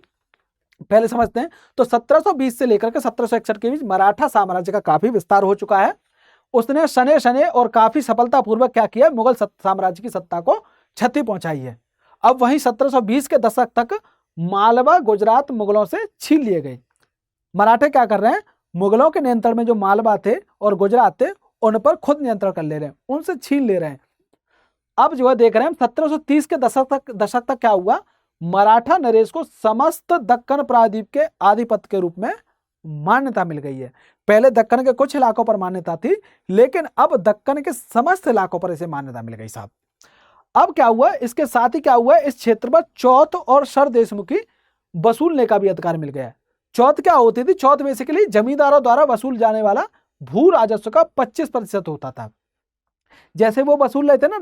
पहले समझते हैं। तो 1720 से लेकर के 1761 के बीच मराठा साम्राज्य का काफी विस्तार हो चुका है। उसने शने शने और काफी सफलतापूर्वक क्या किया, मुगल साम्राज्य की सत्ता को क्षति पहुंचाई है। अब वहीं 1720 के दशक तक मालवा गुजरात मुगलों से छीन लिए गए। मराठे क्या कर रहे हैं, मुगलों के नियंत्रण में जो मालवा थे और गुजरात थे उन पर खुद नियंत्रण कर ले रहे हैं, उनसे छीन ले रहे हैं। अब जो है देख रहे हैं 1730 के दशक तक क्या हुआ, मराठा नरेश को समस्त दक्कन प्रायद्वीप के आधिपत्य के रूप में मान्यता मिल गई है। पहले दक्कन के कुछ इलाकों पर मान्यता थी, लेकिन अब दक्कन के समस्त इलाकों पर इसे मान्यता मिल गई साहब। अब क्या हुआ, इसके साथ ही क्या हुआ, इस क्षेत्र पर चौथ और शर देशमुखी वसूलने का भी अधिकार मिल गया है। चौथ क्या होती थी, चौथ बेसिकली जमींदारों द्वारा वसूल जाने वाला भू राजस्व का 25% होता था। जैसे वो वसूल रहे थे ना,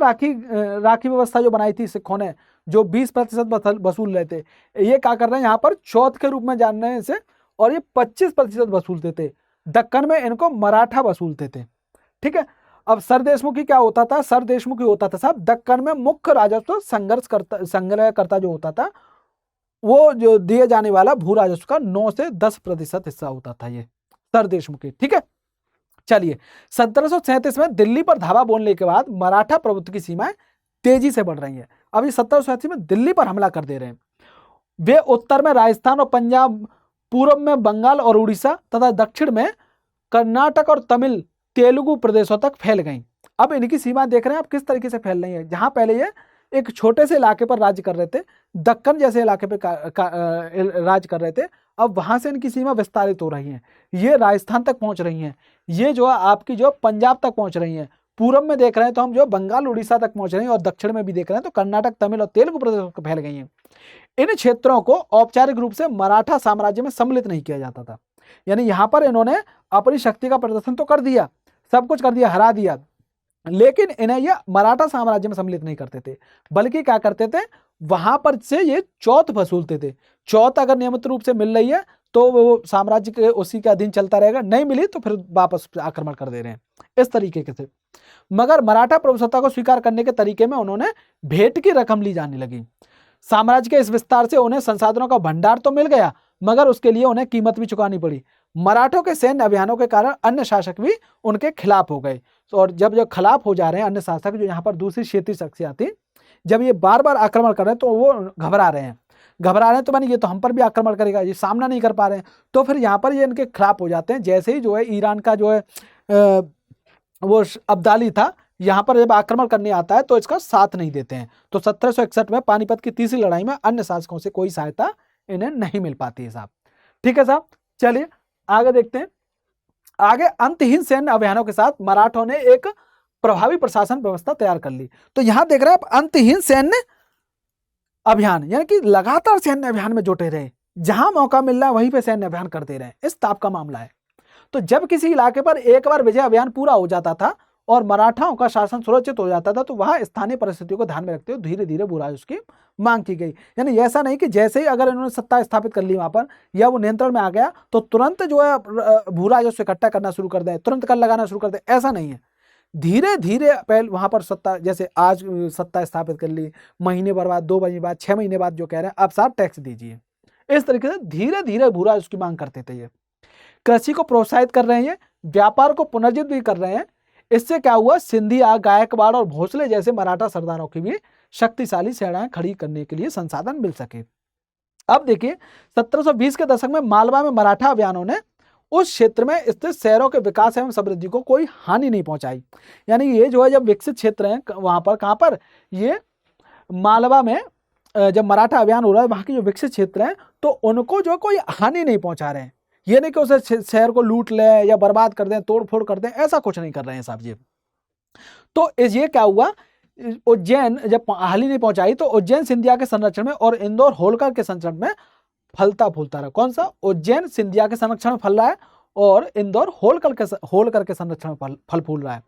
राखी व्यवस्था जो बनाई थी सिखों ने, जो 20% वसूल रहे थे, ये क्या कर रहे हैं यहाँ पर चौथ के रूप में जानने से, और ये 25% वसूलते थे। दक्कन में इनको मराठा वसूलते थे। ठीक है। अब सर देशमुखी क्या होता था, सर देशमुखी होता था साहब दक्कन में मुख्य राजस्व संग्रह करता जो होता था, वो जो दिए जाने वाला भू राजस्व का 9 से 10% हिस्सा होता था ये सर देशमुखी। ठीक है। चलिए 1737 में दिल्ली पर धावा बोलने के बाद मराठा प्रभुत्व की सीमाएं तेजी से बढ़ रही हैं। अब ये 1787 में दिल्ली पर हमला कर दे रहे हैं। वे उत्तर में राजस्थान और पंजाब, पूर्व में बंगाल और उड़ीसा तथा दक्षिण में कर्नाटक और तमिल तेलुगु प्रदेशों तक फैल गई। अब इनकी सीमा देख रहे हैं आप किस तरीके से फैल रही है। जहां पहले ये एक छोटे से इलाके पर राज्य कर रहे थे, दक्कन जैसे इलाके पे राज्य कर रहे थे, अब वहां से इनकी सीमा विस्तारित हो रही है। ये राजस्थान तक पहुंच रही हैं, ये जो है आपकी जो पंजाब तक पहुंच रही हैं, पूर्व में देख रहे हैं तो हम जो बंगाल उड़ीसा तक पहुंच रही हैं, और दक्षिण में भी देख रहे हैं तो कर्नाटक तमिल और तेलुगु प्रदेशों को फैल गई हैं। इन क्षेत्रों को औपचारिक रूप से मराठा साम्राज्य में सम्मिलित नहीं किया जाता था। यानी यहां पर इन्होंने अपनी शक्ति का प्रदर्शन तो कर दिया, सब कुछ कर दिया, हरा दिया, लेकिन इन्हें यह मराठा साम्राज्य में सम्मिलित नहीं करते थे, बल्कि क्या करते थे, वहां पर से ये चौथ वसूलते थे। चौथ अगर नियमित रूप से मिल रही है तो वो साम्राज्य के उसी के अधीन चलता रहेगा, नहीं मिली तो फिर वापस आक्रमण कर दे रहे हैं इस तरीके से। मगर मराठा प्रभुसत्ता को स्वीकार करने के तरीके में उन्होंने भेंट की रकम ली जाने लगी। साम्राज्य के इस विस्तार से उन्हें संसाधनों का भंडार तो मिल गया, मगर उसके लिए उन्हें कीमत भी चुकानी पड़ी। मराठों के सैन्य अभियानों के कारण अन्य शासक भी उनके खिलाफ हो गए, और जब खिलाफ हो जा रहे हैं अन्य शासक, जो यहाँ पर दूसरी क्षेत्रीय शक्तियां थी, जब ये बार बार आक्रमण कर रहे हैं तो वो घबरा रहे हैं, तो मानी ये तो हम पर भी आक्रमण करेगा, ये सामना नहीं कर पा रहे हैं, तो फिर यहाँ पर ये इनके खिलाफ हो जाते हैं। जैसे ही जो है ईरान का जो है वो अब्दाली था, यहाँ पर जब आक्रमण करने आता है तो इसका साथ नहीं देते हैं। तो 1761 में पानीपत की तीसरी लड़ाई में अन्य शासकों से कोई सहायता इन्हें नहीं मिल पाती है साहब। ठीक है साहब, चलिए आगे देखते हैं। आगे अंतहीन सैन्य अभियानों के साथ मराठों ने एक प्रभावी प्रशासन व्यवस्था तैयार कर ली। तो यहां देख रहे हैं आप अंतहीन सैन्य अभियान, यानी कि लगातार सैन्य अभियान में जुटे रहे, जहां मौका मिल रहा है वहीं पे सैन्य अभियान करते रहे, इस ताप का मामला है। तो जब किसी इलाके पर एक बार विजय अभियान पूरा हो जाता था और मराठाओं का शासन सुरक्षित हो जाता था, तो वहां स्थानीय परिस्थितियों को ध्यान में रखते हुए धीरे धीरे भू राजस्व की मांग की गई। यानी ऐसा नहीं कि जैसे ही अगर इन्होंने सत्ता स्थापित कर ली वहां पर, या वो नियंत्रण में आ गया तो तुरंत जो है भू राजस्व इकट्ठा करना शुरू कर दें, तुरंत कर लगाना शुरू कर दें, ऐसा नहीं है। धीरे धीरे पहले वहां पर सत्ता, जैसे आज सत्ता स्थापित कर ली, महीने भर बाद, 2 महीने बाद, 6 महीने बाद जो कह रहे हैं अब साहब टैक्स दीजिए, इस तरीके से धीरे धीरे भू राजस्व की मांग करते थे। ये कृषि को प्रोत्साहित कर रहे हैं, व्यापार को पुनर्जीवित भी कर रहे हैं। इससे क्या हुआ, सिंधिया, गायकवाड़ और भोसले जैसे मराठा सरदारों की भी शक्तिशाली सेनाएं खड़ी करने के लिए संसाधन मिल सके। अब देखिए 1720 के दशक में मालवा में मराठा अभियानों ने उस क्षेत्र में स्थित शहरों के विकास एवं समृद्धि को कोई हानि नहीं पहुंचाई। यानी ये जो है जब विकसित क्षेत्र हैं वहां पर, कहां पर, ये मालवा में जब मराठा अभियान हो रहा है, वहां के जो विकसित क्षेत्र हैं तो उनको जो कोई हानि नहीं पहुंचा रहे हैं। ये नहीं कि उसे शहर को लूट ले या बर्बाद कर दें, तोड़ फोड़ कर दें, ऐसा कुछ नहीं कर रहे हैं साहब जी। तो ये क्या हुआ, उज्जैन जब हानि नहीं पहुंचाई तो उज्जैन सिंधिया के संरक्षण में और इंदौर होलकर के संरक्षण में फलता फूलता रहा। कौन सा, उज्जैन सिंधिया के संरक्षण में फल रहा है और इंदौर होलकर के संरक्षण में फल फूल रहा है।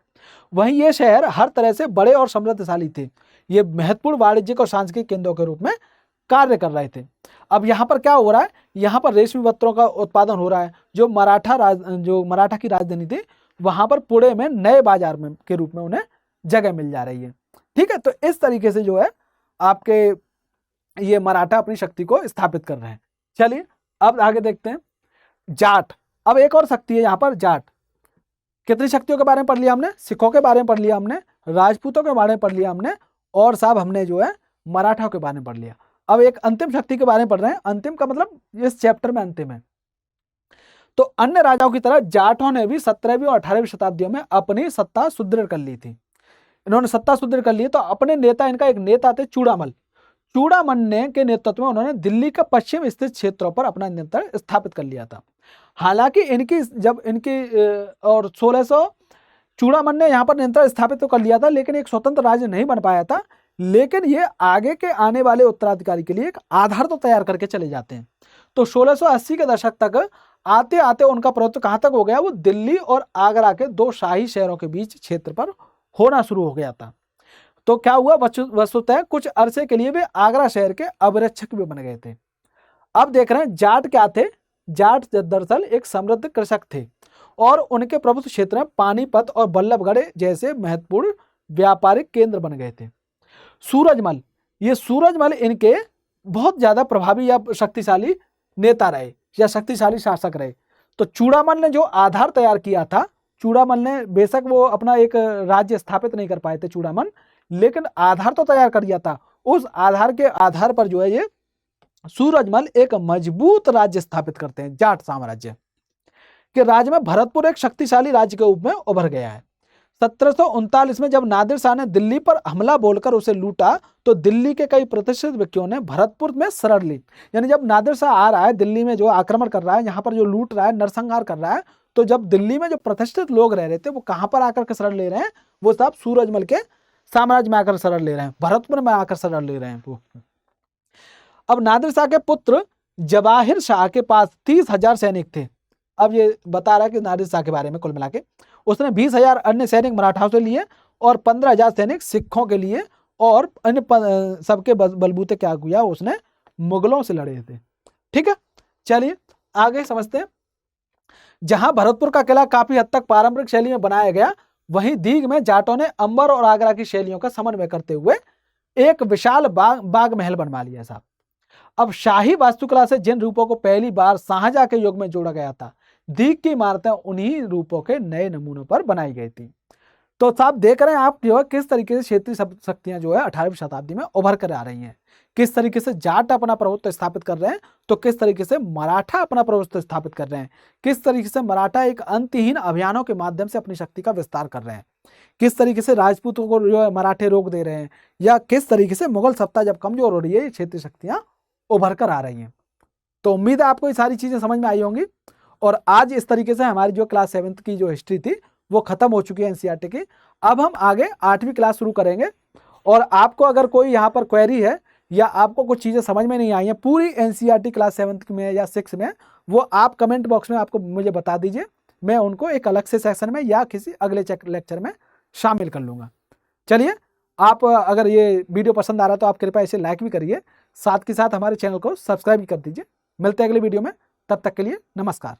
वहीं ये शहर हर तरह से बड़े और समृद्धशाली थे, ये महत्वपूर्ण वाणिज्यिक और सांस्कृतिक केंद्रों के रूप में कार्य कर रहे थे। अब यहाँ पर क्या हो रहा है, यहाँ पर रेशमी वस्त्रों का उत्पादन हो रहा है। जो मराठा की राजधानी थी वहां पर पुणे में नए बाजार में के रूप में उन्हें जगह मिल जा रही है। ठीक है, तो इस तरीके से जो है आपके ये मराठा अपनी शक्ति को स्थापित कर रहे हैं। चलिए अब आगे देखते हैं जाट। अब एक और शक्ति है यहाँ पर जाट। कितनी शक्तियों के बारे में पढ़ लिया हमने? सिखों के बारे में पढ़ लिया हमने, राजपूतों के बारे में पढ़ लिया हमने, और साहब हमने जो है मराठाओं के बारे में पढ़ लिया। अब एक अंतिम शक्ति के बारे में पढ़ रहे हैं। अंतिम का मतलब इस चैप्टर में अंतिम है। तो अन्य राजाओं की तरह जाटों ने भी 17वीं और 18वीं शताब्दियों में अपनी सत्ता सुदृढ़ कर ली थी। इन्होंने सत्ता सुदृढ़ कर ली। तो अपने नेता, इनका एक नेता थे चूड़ामल। चूड़ामल ने के नेतृत्व में उन्होंने दिल्ली का पश्चिम स्थित क्षेत्रों पर अपना नियंत्रण स्थापित कर लिया था। हालांकि इनकी जब इनकी और 1600 चूड़ामल ने यहाँ पर नियंत्रण स्थापित तो कर लिया था, लेकिन एक स्वतंत्र राज्य नहीं बन पाया था। लेकिन ये आगे के आने वाले उत्तराधिकारी के लिए एक आधार तो तैयार करके चले जाते हैं। तो 1680 के दशक तक आते आते उनका प्रभुत्व कहाँ तक हो गया? वो दिल्ली और आगरा के दो शाही शहरों के बीच क्षेत्र पर होना शुरू हो गया था। तो क्या हुआ? वस्तुतः कुछ अरसे के लिए वे आगरा शहर के अभिरक्षक भी बन गए थे। अब देख रहे हैं जाट क्या थे? जाट दरअसल एक समृद्ध कृषक थे और उनके प्रभुत्व क्षेत्र में पानीपत और बल्लभगढ़ जैसे महत्वपूर्ण व्यापारिक केंद्र बन गए थे। सूरजमल, ये सूरजमल इनके बहुत ज्यादा प्रभावी या शक्तिशाली नेता रहे या शक्तिशाली शासक रहे। तो चूड़ामल ने जो आधार तैयार किया था, चूड़ामल ने बेशक वो अपना एक राज्य स्थापित नहीं कर पाए थे चूड़ामल, लेकिन आधार तो तैयार कर दिया था। उस आधार के आधार पर जो है ये सूरजमल एक मजबूत राज्य स्थापित करते हैं। जाट साम्राज्य के राज्य में भरतपुर एक शक्तिशाली राज्य के रूप में उभर गया है। 1739 में जब नादिर शाह ने दिल्ली पर हमला बोलकर उसे लूटा, तो दिल्ली के कई प्रतिष्ठित व्यक्तियों ने भरतपुर में शरण ली। यानी जब नादिर शाह आ रहा है, दिल्ली में जो आक्रमण कर रहा है, यहाँ पर जो लूट रहा है, नरसंहार कर रहा है, तो जब दिल्ली में जो प्रतिष्ठित लोग रह रहे थे वो कहाँ पर आकर के शरण ले रहे हैं? वो सब सूरजमल के साम्राज्य में आकर शरण ले रहे हैं, भरतपुर में आकर शरण ले रहे हैं वो। अब नादिर शाह के पुत्र जवाहिर शाह के पास 30,000 सैनिक थे। अब ये बता रहा है कि नादिर शाह के बारे में कुल मिला के उसने 20,000 अन्य सैनिक मराठाओं से लिए और 15,000 सैनिक सिखों के लिए, और अन्य सबके बलबूते क्या किया? उसने मुगलों से लड़े थे। ठीक है, चलिए आगे समझते हैं। जहां भरतपुर का किला काफी हद तक पारंपरिक शैली में बनाया गया, वहीं दीग में जाटों ने अंबर और आगरा की शैलियों का समन्वय करते हुए एक विशाल बाग महल बनवा लिया साहब। अब शाही वास्तुकला से जिन रूपों को पहली बार शाहजहां के युग में जोड़ा गया था, दीग की इमारतें उन्हीं रूपों के नए नमूनों पर बनाई गई थी। तो साहब देख रहे हैं आप जो है किस तरीके से क्षेत्रीय शक्तियां जो है 18वीं शताब्दी में उभर कर आ रही हैं। किस तरीके से जाट अपना प्रभुत्व स्थापित कर रहे हैं, तो किस तरीके से मराठा अपना प्रभुत्व स्थापित कर रहे हैं, किस तरीके से मराठा एक अंतहीन अभियानों के माध्यम से अपनी शक्ति का विस्तार कर रहे हैं, किस तरीके से राजपूतों को जो है मराठे रोक दे रहे हैं, या किस तरीके से मुगल सत्ता जब कमजोर हो रही है, ये क्षेत्रीय शक्तियां उभर कर आ रही हैं। तो उम्मीद है आपको ये सारी चीजें समझ में आई होंगी। और आज इस तरीके से हमारी जो क्लास 7th की जो हिस्ट्री थी वो खत्म हो चुकी है एनसीईआरटी की। अब हम आगे 8वीं क्लास शुरू करेंगे। और आपको अगर कोई यहाँ पर क्वेरी है या आपको कुछ चीजें समझ में नहीं आई है पूरी एनसीईआरटी क्लास 7th में या 6 में, वो आप कमेंट बॉक्स में आपको मुझे बता दीजिए, मैं उनको एक अलग से सेक्शन में या किसी अगले लेक्चर में शामिल कर लूंगा। चलिए, आप अगर ये वीडियो पसंद आ रहा है तो आप कृपया इसे लाइक भी करिए, साथ के साथ हमारे चैनल को सब्सक्राइब भी कर दीजिए। मिलते हैं अगले वीडियो में, तब तक के लिए नमस्कार।